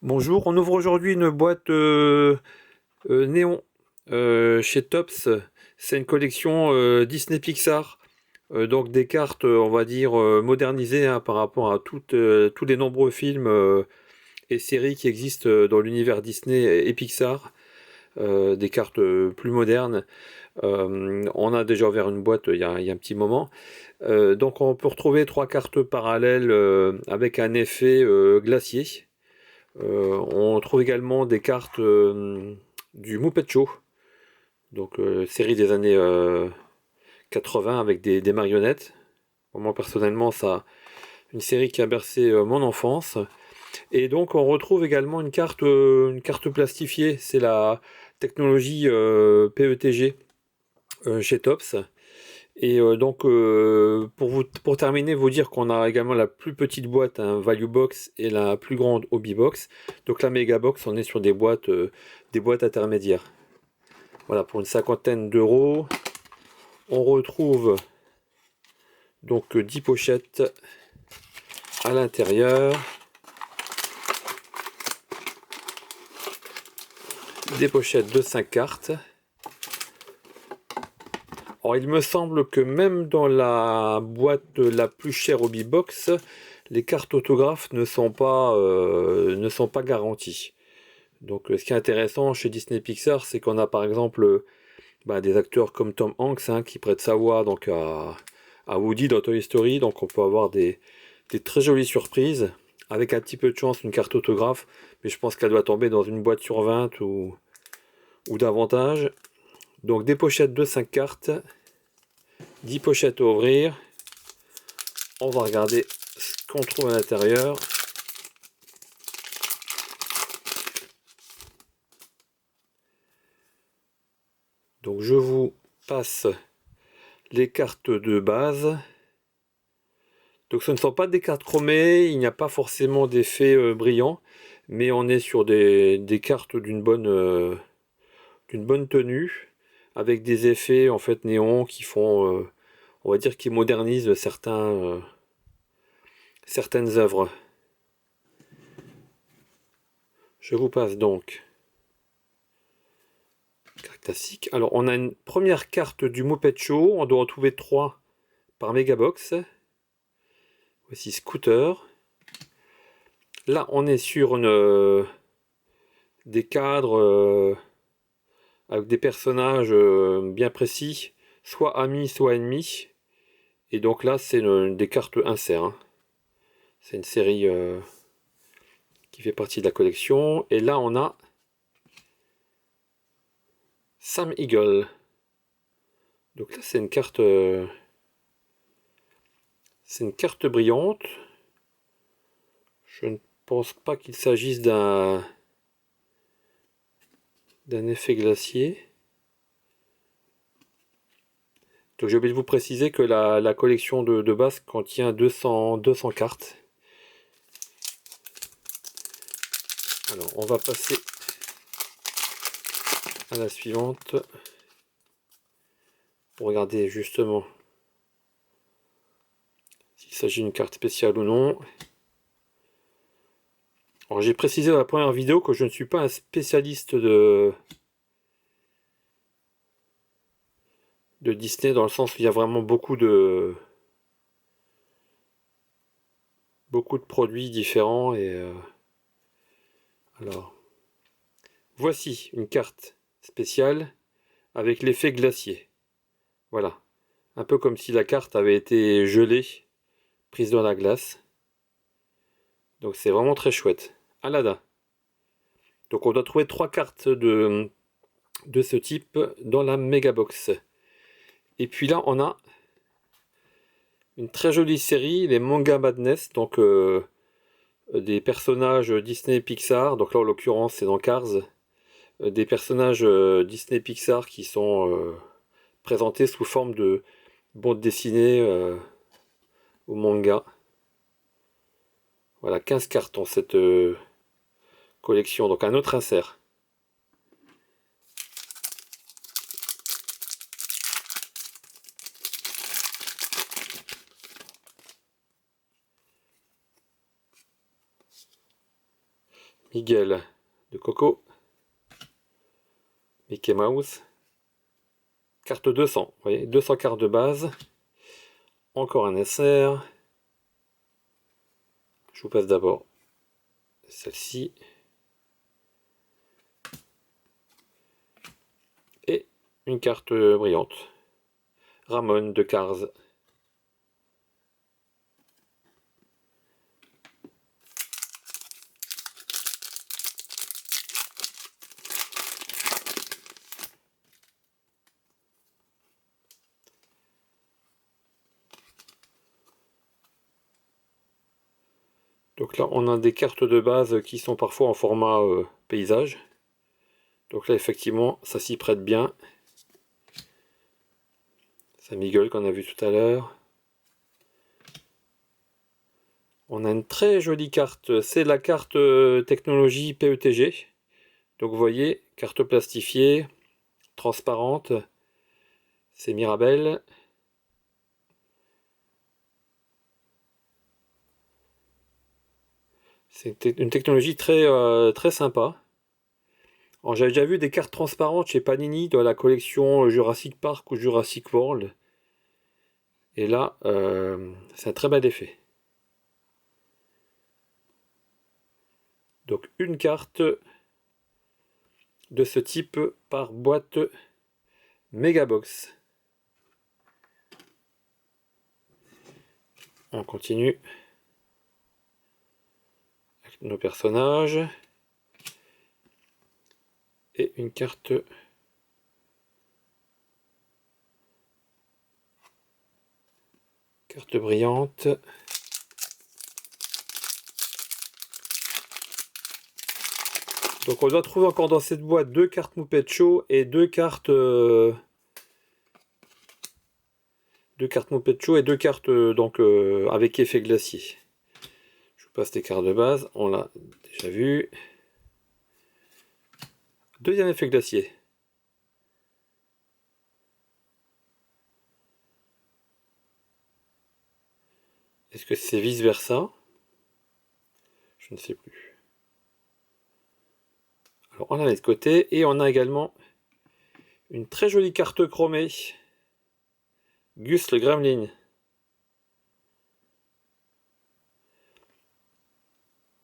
Bonjour, on ouvre aujourd'hui une boîte Néon chez Tops. C'est une collection Disney Pixar. Donc des cartes, on va dire, modernisées hein, par rapport à tous les nombreux films et séries qui existent dans l'univers Disney et Pixar. Des cartes plus modernes. On a déjà ouvert une boîte il y a un petit moment. Donc on peut retrouver trois cartes parallèles avec un effet glacier. On trouve également des cartes du Muppet Show, donc série des années 80 avec des marionnettes. Moi personnellement, ça, une série qui a bercé mon enfance. Et donc on retrouve également une carte plastifiée. C'est la technologie PETG chez Tops. Et donc pour terminer, vous dire qu'on a également la plus petite boîte, un Value Box, et la plus grande Hobby Box. Donc la Mega Box, on est sur des boîtes intermédiaires. Voilà, pour une cinquantaine d'euros, on retrouve donc 10 pochettes à l'intérieur, des pochettes de 5 cartes. Alors il me semble que même dans la boîte la plus chère Hobby Box, les cartes autographes ne sont pas garanties. Donc ce qui est intéressant chez Disney Pixar, c'est qu'on a par exemple des acteurs comme Tom Hanks hein, qui prête sa voix donc à Woody dans Toy Story. Donc on peut avoir des très jolies surprises. Avec un petit peu de chance, une carte autographe. Mais je pense qu'elle doit tomber dans une boîte sur 20 ou davantage. Donc des pochettes de 5 cartes. 10 pochettes à ouvrir. On va regarder ce qu'on trouve à l'intérieur. Donc je vous passe les cartes de base. Donc ce ne sont pas des cartes chromées, il n'y a pas forcément d'effet brillant, mais on est sur des cartes d'une bonne tenue, avec des effets en fait néon qui font, on va dire, qui modernisent certaines œuvres. Je vous passe donc carte classique. Alors on a une première carte du Muppet Show, on doit en trouver 3 par Megabox. Voici Scooter. Là on est sur des cadres avec des personnages bien précis, soit amis, soit ennemis. Et donc là, c'est des cartes insert. Hein. C'est une série qui fait partie de la collection. Et là, on a Sam Eagle. Donc là, c'est une carte brillante. Je ne pense pas qu'il s'agisse d'un effet glacier. Donc j'ai oublié de vous préciser que la collection de base contient 200 cartes. Alors, on va passer à la suivante pour regarder justement s'il s'agit d'une carte spéciale ou non. Alors j'ai précisé dans la première vidéo que je ne suis pas un spécialiste de Disney dans le sens où il y a vraiment beaucoup de produits différents et alors voici une carte spéciale avec l'effet glacier. Voilà, un peu comme si la carte avait été gelée, prise dans la glace. Donc c'est vraiment très chouette. Aladdin. Donc on doit trouver 3 cartes de ce type dans la méga box. Et puis là on a une très jolie série, les Manga Madness, donc des personnages Disney Pixar, donc là en l'occurrence c'est dans Cars, des personnages Disney Pixar qui sont présentés sous forme de bande dessinée ou manga. Voilà, 15 cartes dans cette collection, donc un autre insert. Miguel de Coco, Mickey Mouse, carte 200, vous voyez, 200 cartes de base, encore un SR, je vous passe d'abord celle-ci, et une carte brillante, Ramon de Cars. Donc là, on a des cartes de base qui sont parfois en format paysage. Donc là, effectivement, ça s'y prête bien. Ça Miguel qu'on a vu tout à l'heure. On a une très jolie carte. C'est la carte technologie PETG. Donc vous voyez, carte plastifiée, transparente. C'est Mirabelle. C'est une technologie très sympa. J'avais déjà vu des cartes transparentes chez Panini dans la collection Jurassic Park ou Jurassic World. Et là, c'est un très bel effet. Donc une carte de ce type par boîte Megabox. On continue avec nos personnages. Et une carte brillante. Donc on doit trouver encore dans cette boîte deux cartes Muppet Show et deux cartes donc avec effet glacier. Je vous passe les cartes de base, on l'a déjà vu. Deuxième effet glacier. Est-ce que c'est vice versa? Je ne sais plus. Alors on la met de côté et on a également une très jolie carte chromée. Gus le Gremlin.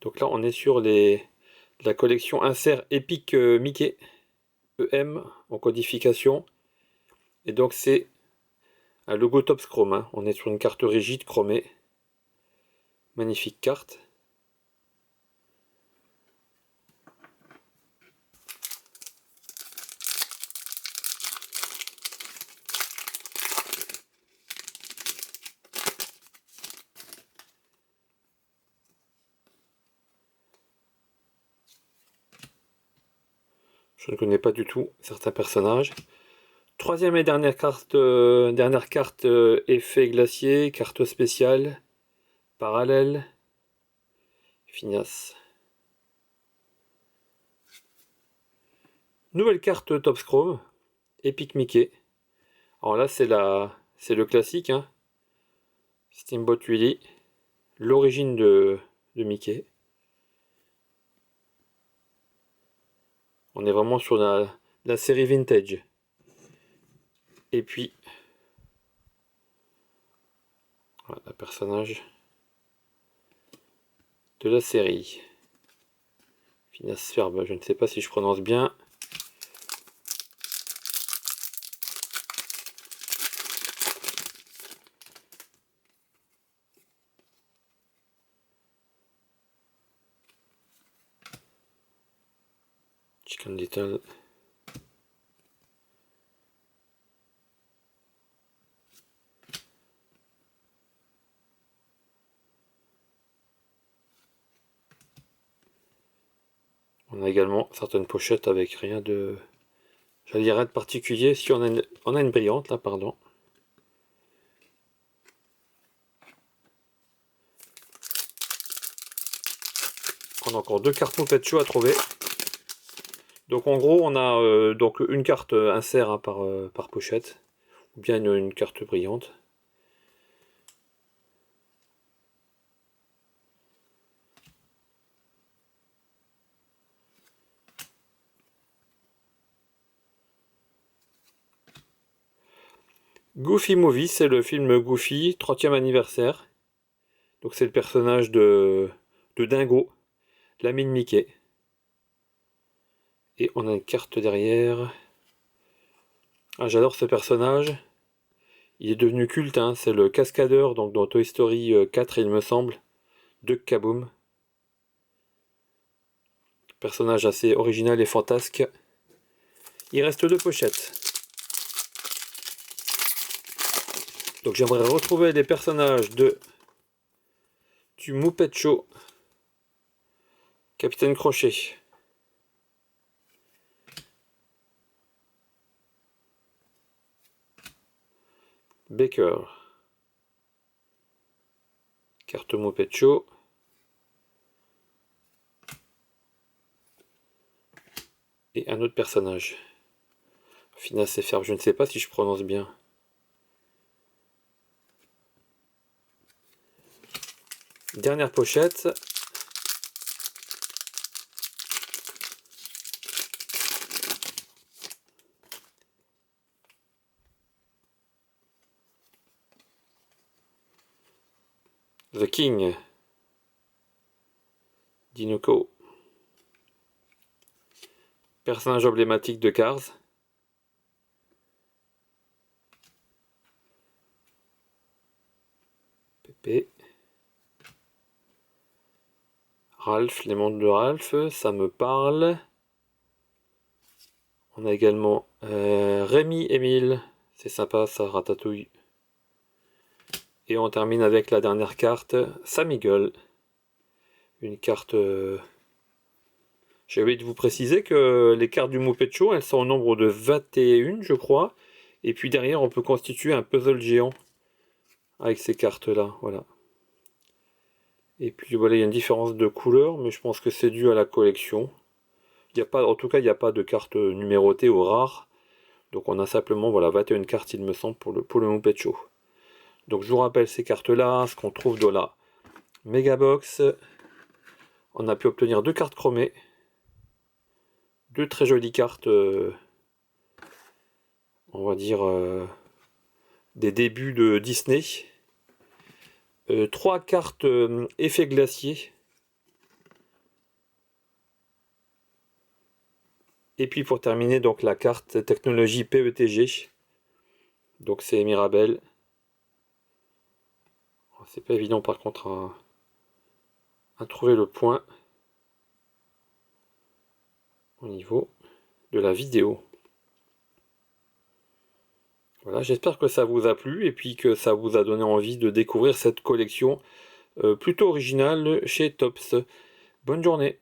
Donc là on est sur la collection insert Epic Mickey EM en codification. Et donc c'est un logo Topps Chrome. Hein. On est sur une carte rigide chromée. Magnifique carte. Je ne connais pas du tout certains personnages. Troisième et dernière carte effet glacier, carte spéciale, parallèle, Phineas. Nouvelle carte Topps Chrome, Epic Mickey. Alors là c'est le classique, hein. Steamboat Willie, l'origine de Mickey. On est vraiment sur la série vintage. Et puis, voilà, un personnage de la série. Phineas Ferb, je ne sais pas si je prononce bien. Chicken Little. On a également certaines pochettes avec rien de... J'allais dire rien de particulier. Si on a une brillante là, pardon. On a encore deux cartes Muppet Show à trouver. Donc en gros on a donc une carte insert hein, par pochette. Ou bien une carte brillante. Goofy Movie, c'est le film Goofy, 30e anniversaire. Donc c'est le personnage de Dingo, l'ami de Mickey. Et on a une carte derrière. Ah, j'adore ce personnage. Il est devenu culte, hein. C'est le cascadeur donc dans Toy Story 4, il me semble, de Kaboom. Personnage assez original et fantasque. Il reste 2 pochettes. Donc j'aimerais retrouver les personnages du Muppet Show. Capitaine Crochet. Baker. Carte Muppet Show. Et un autre personnage. Phineas et Ferb, je ne sais pas si je prononce bien. Dernière pochette. The King. Dinoco. Personnage emblématique de Cars. Pépé. Ralph, les mondes de Ralph, ça me parle. On a également Rémi Émile, c'est sympa ça, Ratatouille. Et on termine avec la dernière carte, Sam Eagle. Une carte... J'ai oublié de vous préciser que les cartes du Muppet Show, elles sont au nombre de 21, je crois. Et puis derrière, on peut constituer un puzzle géant avec ces cartes-là, voilà. Et puis voilà, il y a une différence de couleur, mais je pense que c'est dû à la collection. Il y a pas, en tout cas, il n'y a pas de carte numérotée ou rare. Donc on a simplement voilà, 21 cartes, il me semble, pour le Muppet Show. Donc je vous rappelle ces cartes-là, ce qu'on trouve dans la Megabox. On a pu obtenir 2 cartes chromées. 2 très jolies cartes, on va dire, des débuts de Disney. 3 cartes effet glacier. Et puis pour terminer, donc la carte technologie PETG. Donc c'est Mirabel. C'est pas évident par contre à trouver le point au niveau de la vidéo. Voilà, j'espère que ça vous a plu et puis que ça vous a donné envie de découvrir cette collection plutôt originale chez Tops. Bonne journée!